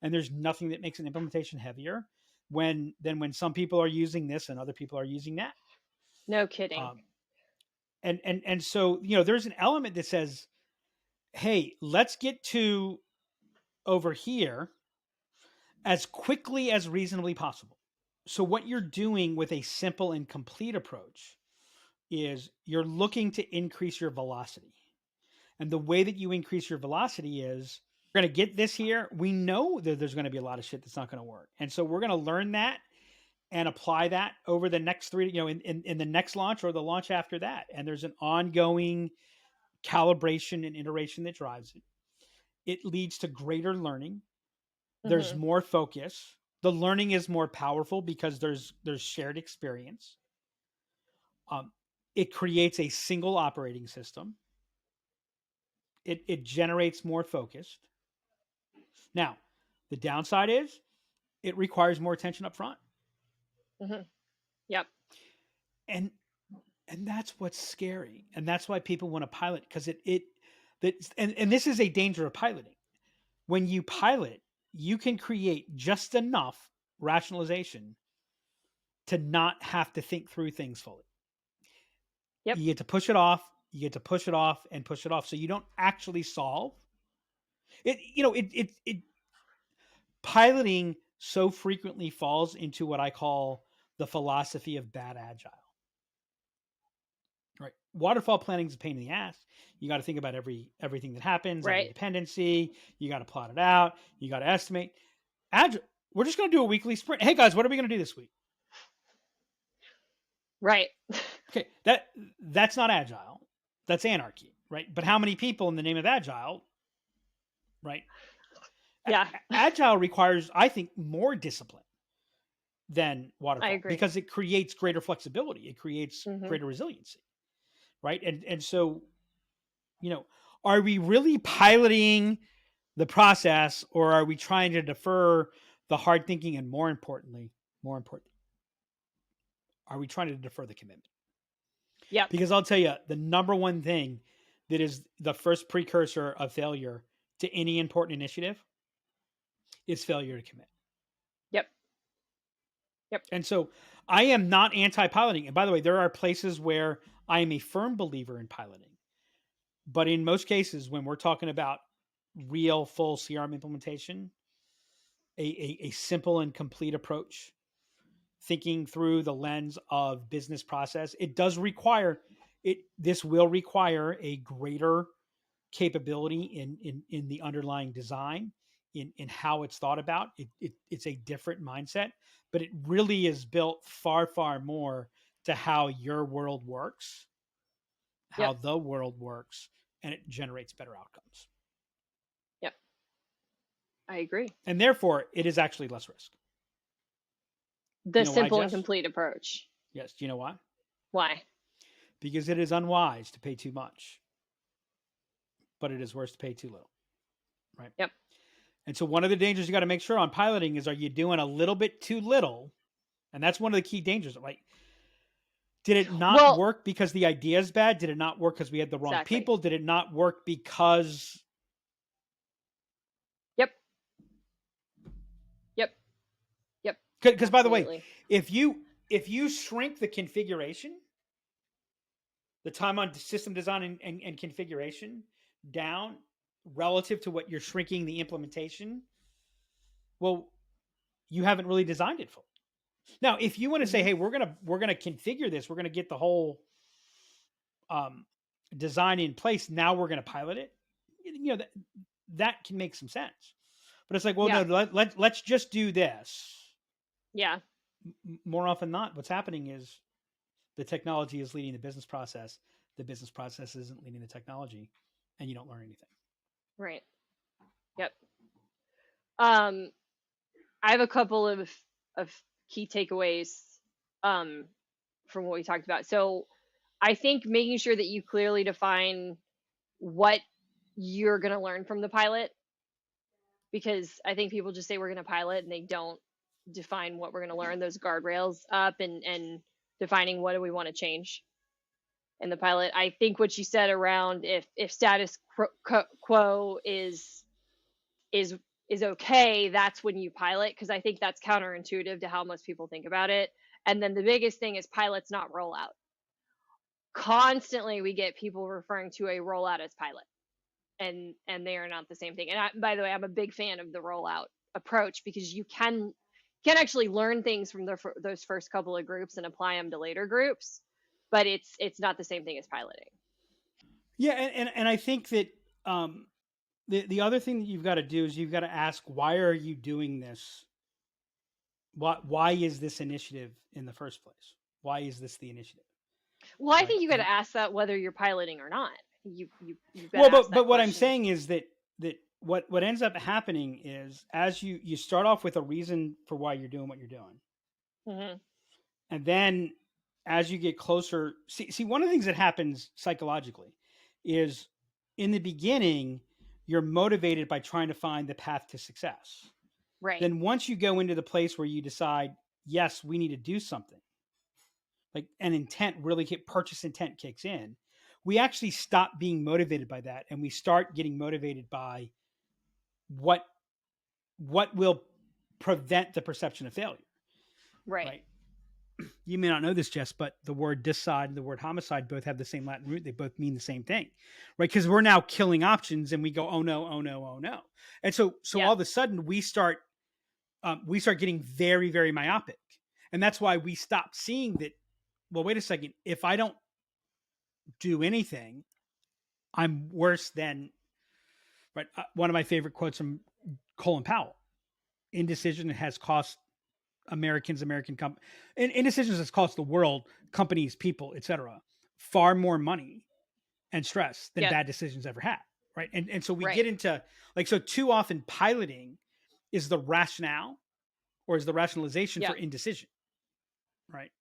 and there's nothing that makes an implementation heavier when some people are using this and other people are using that.
No kidding.
And so, there's an element that says, hey, let's get to over here as quickly as reasonably possible. So what you're doing with a simple and complete approach is you're looking to increase your velocity. And the way that you increase your velocity is we're going to get this here. We know that there's going to be a lot of shit that's not going to work. And so we're going to learn that and apply that over the next in the next launch or the launch after that. And there's an ongoing calibration and iteration that drives it. It leads to greater learning. There's more focus. The learning is more powerful because there's shared experience. It creates a single operating system. It generates more focus. Now, the downside is it requires more attention up front.
Yep.
And that's what's scary. And that's why people want to pilot, because and this is a danger of piloting. When you pilot, you can create just enough rationalization to not have to think through things fully.
Yep.
You get to push it off. You get to push it off and push it off. So you don't actually solve it. Piloting so frequently falls into what I call the philosophy of bad agile. Right. Waterfall planning is a pain in the ass. You got to think about everything that happens, every dependency. You got to plot it out. You got to estimate. Agile. We're just going to do a weekly sprint. Hey guys, what are we going to do this week?
Right.
Okay. That's not agile. That's anarchy. Right. But how many people in the name of agile? Right.
Yeah.
Agile requires, I think, more discipline than waterfall.
I agree.
Because it creates greater flexibility. It creates greater resiliency. Right. And so, are we really piloting the process, or are we trying to defer the hard thinking? And more importantly, are we trying to defer the commitment?
Yeah.
Because I'll tell you, the number one thing that is the first precursor of failure to any important initiative is failure to commit.
Yep.
And so I am not anti-piloting. And by the way, there are places where I am a firm believer in piloting. But in most cases, when we're talking about real full CRM implementation, a simple and complete approach, thinking through the lens of business process, this will require a greater capability in the underlying design, in how it's thought about. It's a different mindset, but it really is built far, far more to how your world works, how the world works, and it generates better outcomes.
Yep. I agree.
And therefore, it is actually less risk.
The simple and complete approach.
Yes. Do you know why?
Why?
Because it is unwise to pay too much, but it is worse to pay too little. Right?
Yep.
And so one of the dangers you got to make sure on piloting is, are you doing a little bit too little? And that's one of the key dangers. Like, did it not work because the idea is bad? Did it not work because we had the wrong people? Did it not work because...
Yep.
Because by the way, if you shrink the configuration, the time on system design and configuration down relative to what you're shrinking the implementation, well, you haven't really designed it fully. Now, if you want to say, hey, we're gonna configure this, we're gonna get the whole design in place, now we're gonna pilot it, that can make some sense. But it's like, well, no, let's just do this. More often than not, what's happening is the technology is leading the business process. the business process isn't leading the technology, and you don't learn anything.
Right. Yep. I have a couple of key takeaways from what we talked about. So I think making sure that you clearly define what you're going to learn from the pilot, because I think people just say we're going to pilot and they don't define what we're going to learn, those guardrails up, and defining what do we want to change in the pilot. I think what you said around if status quo is okay, that's when you pilot, because I think that's counterintuitive to how most people think about it. And then the biggest thing is pilots, not rollout. Constantly we get people referring to a rollout as pilot, and they are not the same thing. And by the way, I'm a big fan of the rollout approach, because you can actually learn things from those first couple of groups and apply them to later groups, but it's not the same thing as piloting.
Yeah, and I think that the other thing that you've got to do is you've got to ask, why are you doing this? Why is this initiative in the first place? Why is this the initiative?
Well, I think you got to ask that whether you're piloting or not. You've got
well,
to ask that
but what I'm
question.
saying is that what ends up happening is, as you start off with a reason for why you're doing what you're doing,
Mm-hmm.
and then as you get closer, see one of the things that happens psychologically is, in the beginning, you're motivated by trying to find the path to success.
Right.
Then once you go into the place where you decide, yes, we need to do something, like an intent really purchase intent kicks in, we actually stop being motivated by that, and we start getting motivated by what will prevent the perception of failure.
Right.
You may not know this, Jess, but the word disside and the word homicide both have the same Latin root. They both mean the same thing, right? Because we're now killing options, and we go, oh no, oh no, oh no. And so all of a sudden we start getting very, very myopic. And that's why we stop seeing that, well, wait a second, if I don't do anything, I'm worse than, right? One of my favorite quotes from Colin Powell: indecision has cost indecision has cost the world, companies, people, etc., far more money and stress than bad decisions ever had, right? And so we get into, like, so too often piloting is the rationale, or is the rationalization for indecision, right?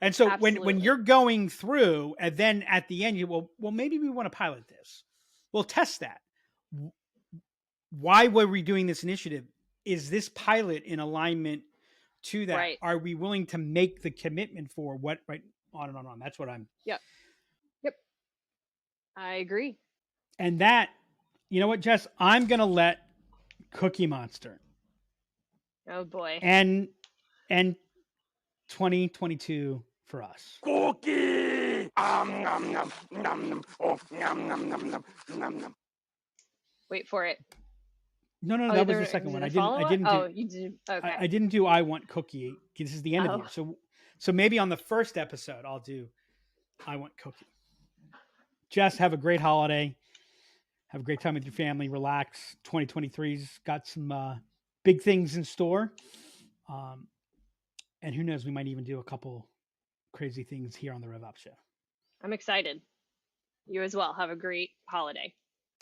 And so when you're going through, and then at the end well, maybe we want to pilot this. We'll test that. Why were we doing this initiative? Is this pilot in alignment to that? Right. Are we willing to make the commitment for what, right? On and on and on. That's what I'm.
Yep. I agree.
And that, you know what, Jess? I'm going to let Cookie Monster.
Oh boy.
And 2022 for us.
Cookie.
Wait for it.
No, that was the second one. I didn't do.
Oh, you did. Okay.
I didn't do I Want Cookie. This is the end of the year. So maybe on the first episode I'll do I Want Cookie. Jess, have a great holiday. Have a great time with your family. Relax. 2023's got some big things in store. And who knows, we might even do a couple crazy things here on the RevOps show.
I'm excited. You as well. Have a great holiday.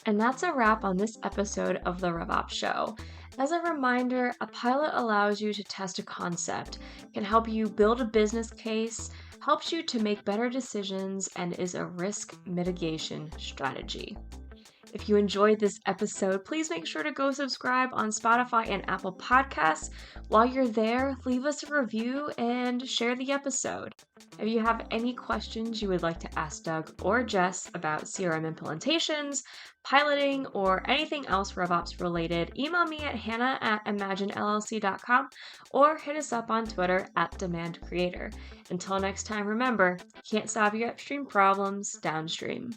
And that's a wrap on this episode of the RevOps show. As a reminder, a pilot allows you to test a concept, can help you build a business case, helps you to make better decisions, and is a risk mitigation strategy. If you enjoyed this episode, please make sure to go subscribe on Spotify and Apple Podcasts. While you're there, leave us a review and share the episode. If you have any questions you would like to ask Doug or Jess about CRM implementations, piloting, or anything else RevOps related, email me at hannah@imaginellc.com or hit us up on Twitter @DemandCreator. Until next time, remember, can't solve your upstream problems downstream.